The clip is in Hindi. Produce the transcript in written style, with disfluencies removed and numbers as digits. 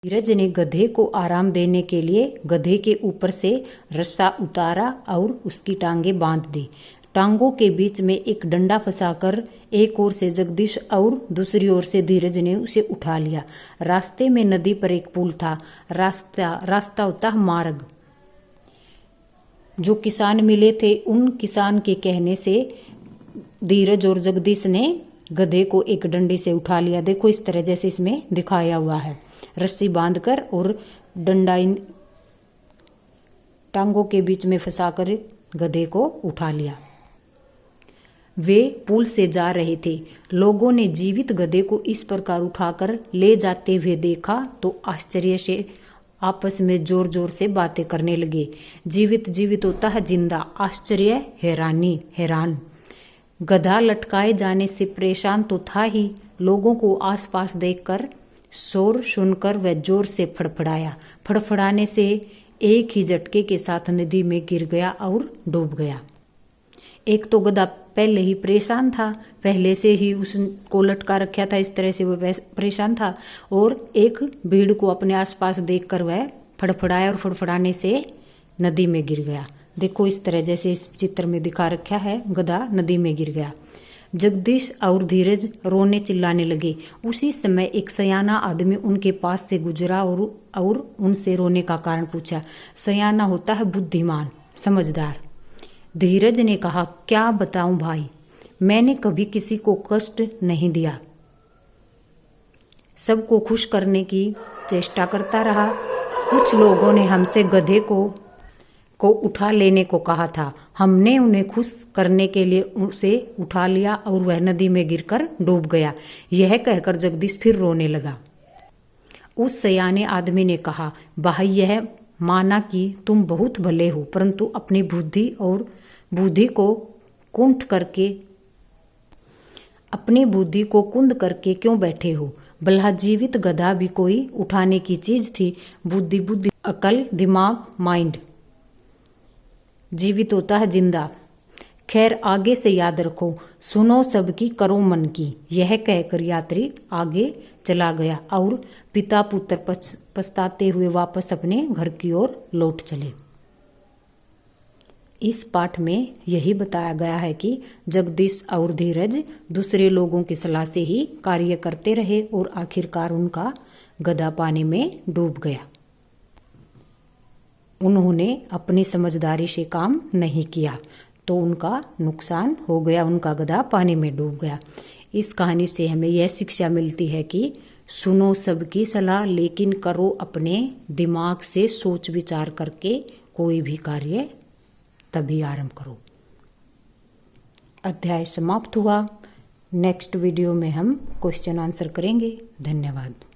धीरज ने गधे को आराम देने के लिए गधे के ऊपर से रस्सा उतारा और उसकी टांगें बांध दी। टांगों के बीच में एक डंडा फंसाकर एक ओर से जगदीश और दूसरी ओर से धीरज ने उसे उठा लिया। रास्ते में नदी पर एक पुल था। रास्ता होता मार्ग। जो किसान मिले थे उन किसान के कहने से धीरज और जगदीश ने गधे को एक डंडे से उठा लिया। देखो इस तरह जैसे इसमें दिखाया हुआ है, रस्सी बांधकर और डंडा इन टांगों के बीच में फंसाकर गधे को उठा लिया। वे पुल से जा रहे थे। लोगों ने जीवित गधे को इस प्रकार उठाकर ले जाते हुए देखा तो आश्चर्य से आपस में जोर जोर से बातें करने लगे। जीवित जीवित होता है जिंदा, आश्चर्य हैरान। गधा लटकाए जाने से परेशान तो था ही, लोगों को आसपास देखकर शोर सुनकर वह जोर से फड़फड़ाया। फड़फड़ाने से एक ही झटके के साथ नदी में गिर गया और डूब गया। एक तो गधा पहले ही परेशान था, पहले से ही उसको लटका रखा था, इस तरह से वह परेशान था, और एक भीड़ को अपने आसपास देखकर वह फड़फड़ाया और फड़फड़ाने से नदी में गिर गया। देखो इस तरह जैसे इस चित्र में दिखा रखा है, गधा नदी में गिर गया। जगदीश और धीरज रोने चिल्लाने लगे। उसी समय एक सयाना आदमी उनके पास से गुजरा और उनसे रोने का कारण पूछा। सयाना होता है बुद्धिमान, समझदार। धीरज ने कहा, क्या बताऊं भाई, मैंने कभी किसी को कष्ट नहीं दिया, सबको खुश करने की चेष्टा करता रहा। कुछ लोगों ने हमसे गधे को उठा लेने को कहा था, हमने उन्हें खुश करने के लिए उसे उठा लिया और वह नदी में गिरकर डूब गया। यह कहकर जगदीश फिर रोने लगा। उस सयाने आदमी ने कहा, भाई यह माना कि तुम बहुत भले हो, परंतु अपनी बुद्धि को कुंद करके क्यों बैठे हो? भला जीवित गधा भी कोई उठाने की चीज थी। बुद्धि अकल, दिमाग, माइंड। जीवित होता है जिंदा। खैर आगे से याद रखो, सुनो सबकी, करो मन की। यह कहकर यात्री आगे चला गया और पिता पुत्र पछताते हुए वापस अपने घर की ओर लौट चले। इस पाठ में यही बताया गया है कि जगदीश और धीरज दूसरे लोगों की सलाह से ही कार्य करते रहे और आखिरकार उनका गधा पानी में डूब गया। उन्होंने अपनी समझदारी से काम नहीं किया तो उनका नुकसान हो गया, उनका गधा पानी में डूब गया। इस कहानी से हमें यह शिक्षा मिलती है कि सुनो सबकी सलाह, लेकिन करो अपने दिमाग से, सोच विचार करके कोई भी कार्य तभी आरंभ करो। अध्याय समाप्त हुआ। नेक्स्ट वीडियो में हम क्वेश्चन आंसर करेंगे। धन्यवाद।